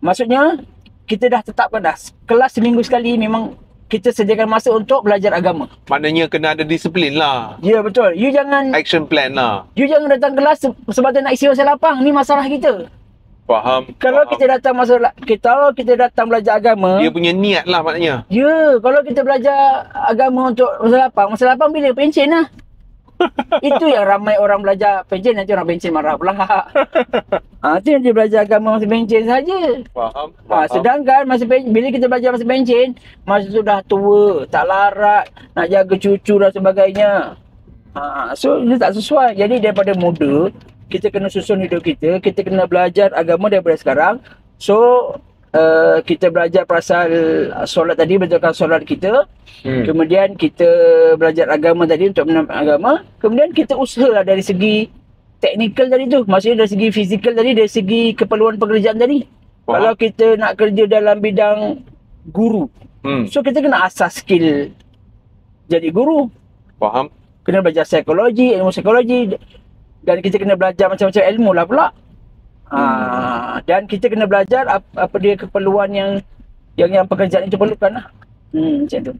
maksudnya kita dah tetapkan dah kelas seminggu sekali memang kita sediakan masa untuk belajar agama. Maknanya kena ada disiplin lah. Ya, betul. You jangan Action plan lah. datang kelas sebab nak isi masa lapang. Ni masalah kita. Faham? Kalau Faham. kita datang kita datang belajar agama. Dia punya niat lah maknanya. Ya, kalau kita belajar agama untuk masa lapang bila? Pencen lah. Itu yang ramai orang belajar pencen, nanti orang pencen marah pula. Itu yang dia belajar agama masa pencen saja. Faham? Sedangkan bila kita belajar masa pencen, masa tu dah tua, tak larat, nak jaga cucu dan sebagainya. So dia tak sesuai. Jadi daripada muda, kita kena susun hidup kita kena belajar agama daripada sekarang. So kita belajar pasal solat tadi, betulkan solat kita. Kemudian kita belajar agama tadi untuk menampak agama. Kemudian kita usahalah dari segi teknikal tadi tu. Maksudnya dari segi fizikal tadi, dari segi keperluan pekerjaan tadi. Faham. Kalau kita nak kerja dalam bidang guru, so kita kena asas skill jadi guru. Faham? Kena belajar psikologi, ilmu psikologi. Dan kita kena belajar macam-macam ilmu lah pula. Dan kita kena belajar apa dia keperluan yang pekerjaan itu perlukan lah. Macam tu.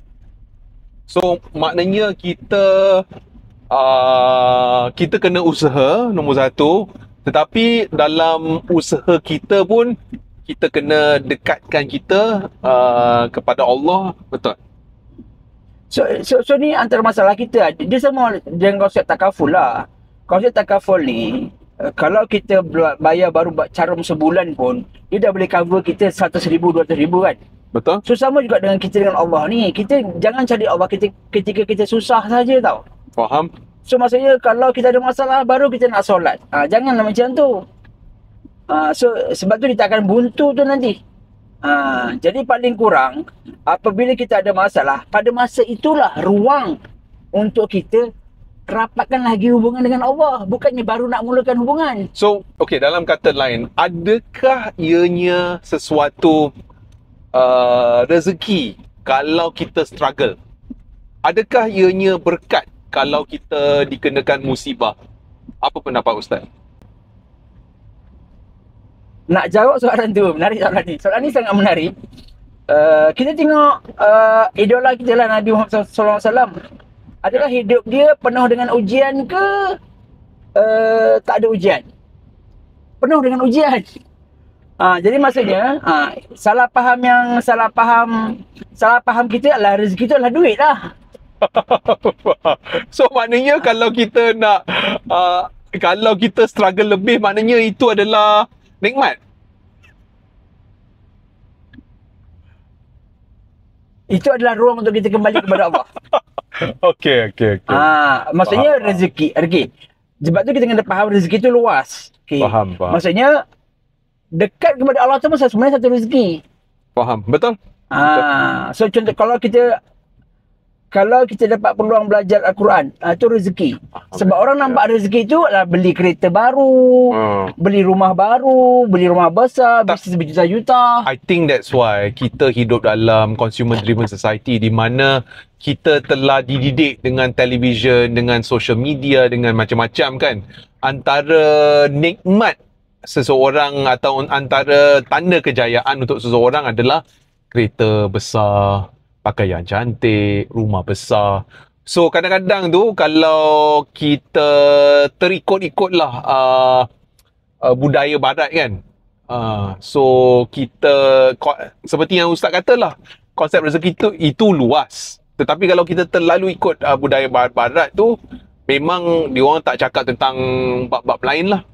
So maknanya kita kena usaha nombor satu, tetapi dalam usaha kita pun kita kena dekatkan kita kepada Allah, betul? So ni antara masalah kita. Dia sama dengan konsep takaful lah. Konsep takaful ni, kalau kita bayar baru carum sebulan pun, dia dah boleh cover kita 100,000, 200,000 kan. Betul? So sama juga dengan kita dengan Allah ni. Kita jangan cari Allah ketika kita susah saja tau. Faham? So maksudnya kalau kita ada masalah baru kita nak solat. Janganlah macam tu. So sebab tu kita akan buntu tu nanti. Jadi paling kurang apabila kita ada masalah, pada masa itulah ruang untuk kita rapatkan lagi hubungan dengan Allah. Bukannya baru nak mulakan hubungan. So, okay, dalam kata lain, adakah ianya sesuatu rezeki kalau kita struggle? Adakah ianya berkat kalau kita dikenakan musibah? Apa pendapat Ustaz? Nak jawab soalan tu, menarik soalan ni. Soalan ni sangat menarik. Kita tengok idola kita lah, Nabi Muhammad SAW. Adakah hidup dia penuh dengan ujian ke tak ada ujian? Penuh dengan ujian. Jadi maksudnya salah faham kita adalah rezeki tu adalah duit lah. So maknanya kalau kita nak kalau kita struggle lebih, maknanya itu adalah nikmat. Itu adalah ruang untuk kita kembali kepada Allah. Okey. Maksudnya rezeki. Sebab tu kita kena faham rezeki tu luas. Okay. Faham. Maksudnya dekat kepada Allah tu pun sebenarnya satu rezeki. Faham. Betul? So contoh kalau kita dapat peluang belajar Al-Quran, itu rezeki. Sebab orang nampak rezeki tu adalah beli kereta baru, beli rumah baru, beli rumah besar, bisnes berjuta-juta. I think that's why kita hidup dalam consumer driven society di mana kita telah dididik dengan television, dengan social media, dengan macam-macam kan. Antara nikmat seseorang atau antara tanda kejayaan untuk seseorang adalah kereta besar, pakaian cantik, rumah besar. So kadang-kadang tu kalau kita terikut-ikutlah budaya barat kan. So kita seperti yang ustaz katalah, konsep rezeki itu luas. Tetapi kalau kita terlalu ikut budaya barat tu, memang diorang tak cakap tentang bab-bab lain lah.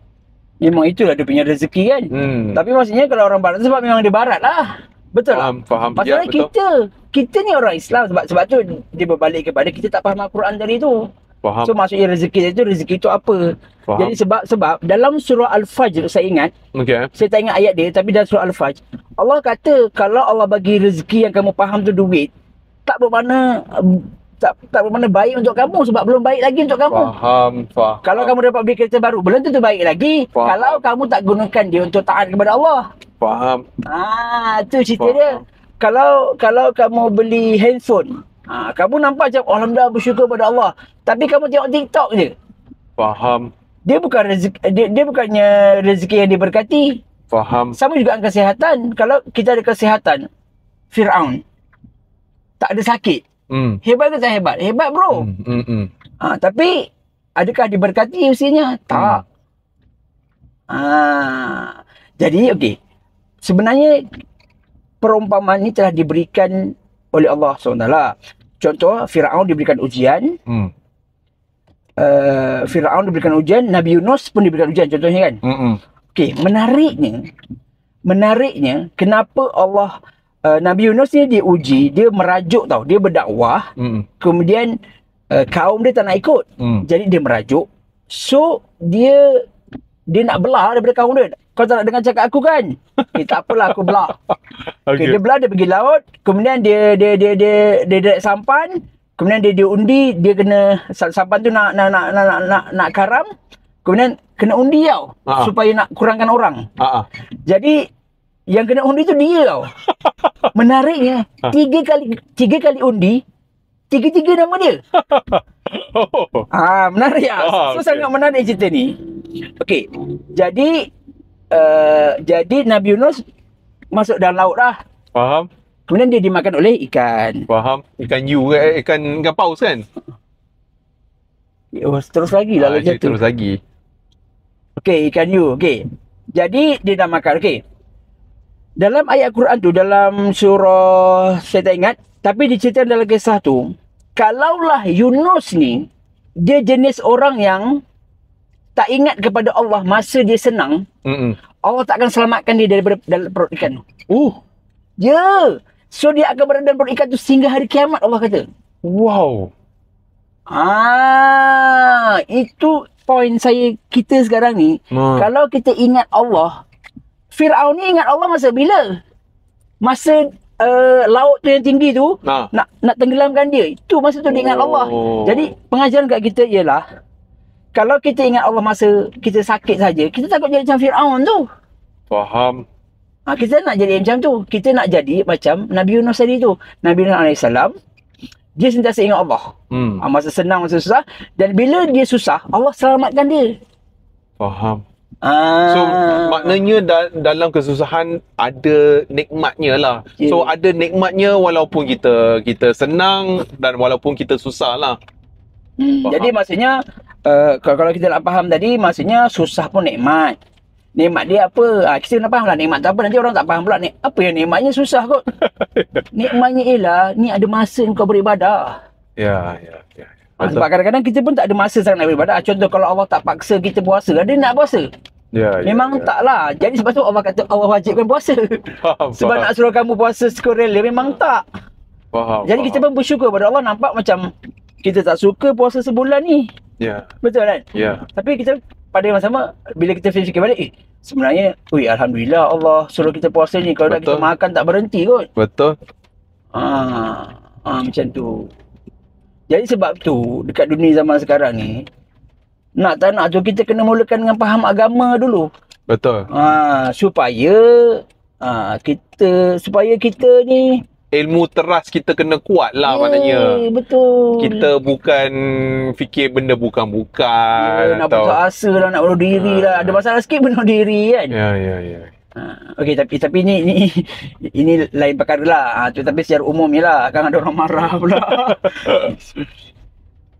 Memang itulah dia punya rezeki kan. Tapi maksudnya kalau orang barat sebab memang dia barat lah. Betul faham, tak? Faham. Masalahnya kita ni orang Islam sebab tu dia berbalik kepada kita tak faham Al-Quran tadi tu. Faham. So maksudnya rezeki itu apa? Faham. Jadi sebab dalam surah Al-Fajr saya ingat, saya tak ingat ayat dia, tapi dalam surah Al-Fajr Allah kata kalau Allah bagi rezeki yang kamu faham tu duit, tak bermakna baik untuk kamu sebab belum baik lagi untuk kamu. Faham. Kalau kamu dapat beli kereta baru, belum tentu baik lagi. Faham. Kalau kamu tak gunakan dia untuk taat kepada Allah. Faham. Tu cerita dia. Kalau kamu beli handphone, kamu nampak macam alhamdulillah bersyukur pada Allah. Tapi kamu tengok TikTok je. Faham. Dia bukan rezeki, dia bukannya rezeki yang diberkati. Faham. Sama juga dengan kesihatan. Kalau kita ada kesihatan, Firaun tak ada sakit. Hebat ke tak hebat? Hebat bro. Tapi adakah diberkati usianya? Tak. Jadi okey. Sebenarnya perumpamaan ini telah diberikan oleh Allah SWT. Contoh, Firaun diberikan ujian. Firaun diberikan ujian, Nabi Yunus pun diberikan ujian contohnya kan. Okey, menariknya kenapa Allah Nabi Yunus ni diuji, dia merajuk tau, dia berdakwah. Kemudian kaum dia tak nak ikut. Jadi dia merajuk. So dia nak belah daripada kaum dia. Kau tak nak dengar cakap aku kan? Tak apalah aku belah. Okay, dia belah, dia pergi laut. Kemudian dia direct sampan. Kemudian dia undi, dia kena sampan tu nak karam. Kemudian kena undi tau. Supaya nak kurangkan orang. Jadi yang kena undi tu dia tau. Menariknya, tiga kali undi, tiga-tiga nama dia. Menarik lah. So sangat menarik cerita ni. Okey, jadi Nabi Yunus masuk dalam laut lah. Faham. Kemudian dia dimakan oleh ikan. Faham. Ikan ikan paus kan? Terus lagi lah macam tu. Terus lagi. Okey, ikan hiu. Okey. Jadi dia dah makan. Okey. Dalam ayat Quran tu, dalam surah saya tak ingat, tapi diceritakan dalam kisah tu, kalaulah Yunus ni dia jenis orang yang tak ingat kepada Allah masa dia senang, Allah tak akan selamatkan dia daripada dalam perut ikan tu. Ya. So dia akan berada dalam perut ikan tu sehingga hari kiamat, Allah kata. Wow. Itu poin kita sekarang ni. Kalau kita ingat Allah, Firaun ni ingat Allah masa bila? Masa laut tu yang tinggi tu nak tenggelamkan dia. Itu masa tu dia ingat Allah. Jadi pengajaran kat kita ialah, kalau kita ingat Allah masa kita sakit saja, kita takut jadi macam Firaun tu. Faham. Kita nak jadi macam tu. Kita nak jadi macam Nabi Yunus tadi tu. Nabi Yunus AS, dia sentiasa ingat Allah. Masa senang, masa susah. Dan bila dia susah, Allah selamatkan dia. Faham. So maknanya dalam kesusahan ada nikmatnya lah. So ada nikmatnya walaupun kita senang dan walaupun kita susah lah. Jadi maksudnya kalau kita nak faham tadi, maksudnya susah pun nikmat. Nikmat dia apa? Kita nak faham lah nikmat tu apa. Nanti orang tak faham pula apa yang nikmatnya susah kot. Nikmatnya ialah ni ada masa kau beribadah. Ya. Sebab kadang-kadang kita pun tak ada masa sangat nak beribadah. Contoh kalau Allah tak paksa kita puasa, ada nak puasa? Memang tak lah. Jadi sebab tu Allah kata Allah wajibkan puasa. Sebab nak suruh kamu puasa sukarela, memang tak. Jadi kita pun bersyukur pada Allah. Nampak macam kita tak suka puasa sebulan ni. Betul kan? Tapi kita pada yang sama, bila kita fikir balik, sebenarnya, alhamdulillah Allah suruh kita puasa ni. Kalau tak kita Betul. makan tak berhenti kot. Betul. Macam tu. Jadi sebab tu dekat dunia zaman sekarang ni, nak tak nak tu kita kena mulakan dengan faham agama dulu. Betul. Supaya kita ni Ilmu teras kita kena kuat lah maknanya. Betul. Kita bukan fikir benda bukan-bukan nak atau putus asa lah, nak bunuh diri lah. Ada masalah sikit bunuh diri kan. ya. Okey, tapi ini lain perkara lah. Tapi secara umum je lah. Kan ada orang marah pula.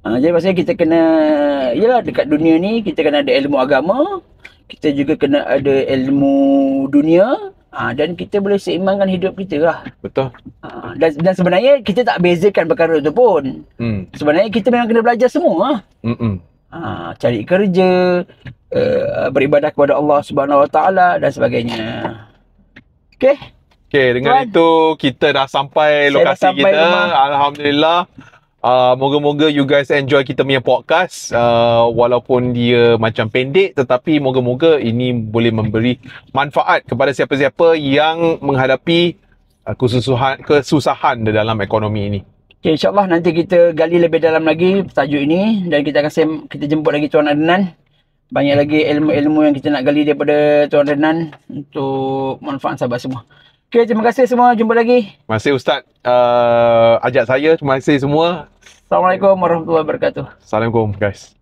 Jadi maksudnya kita kena, yalah, dekat dunia ni kita kena ada ilmu agama. Kita juga kena ada ilmu dunia. Dan kita boleh seimbangkan hidup kita lah. Betul. Dan sebenarnya kita tak bezakan perkara tu pun. Sebenarnya kita memang kena belajar semua. Cari kerja, beribadah kepada Allah Subhanahu Wa Taala dan sebagainya. Okey, dengan Tuan, itu kita dah sampai saya lokasi dah sampai kita. rumah. Alhamdulillah. Moga-moga you guys enjoy kita punya podcast. Walaupun dia macam pendek, tetapi moga-moga ini boleh memberi manfaat kepada siapa-siapa yang menghadapi kesusahan dalam ekonomi ini. Okay, InsyaAllah nanti kita gali lebih dalam lagi tajuk ini. Dan kita kita jemput lagi Tuan Adnan. Banyak lagi ilmu-ilmu yang kita nak gali daripada Tuan Adnan untuk manfaat sahabat semua. Okay, terima kasih semua. Jumpa lagi. Terima kasih Ustaz ajak saya. Terima kasih semua. Assalamualaikum warahmatullahi wabarakatuh. Assalamualaikum guys.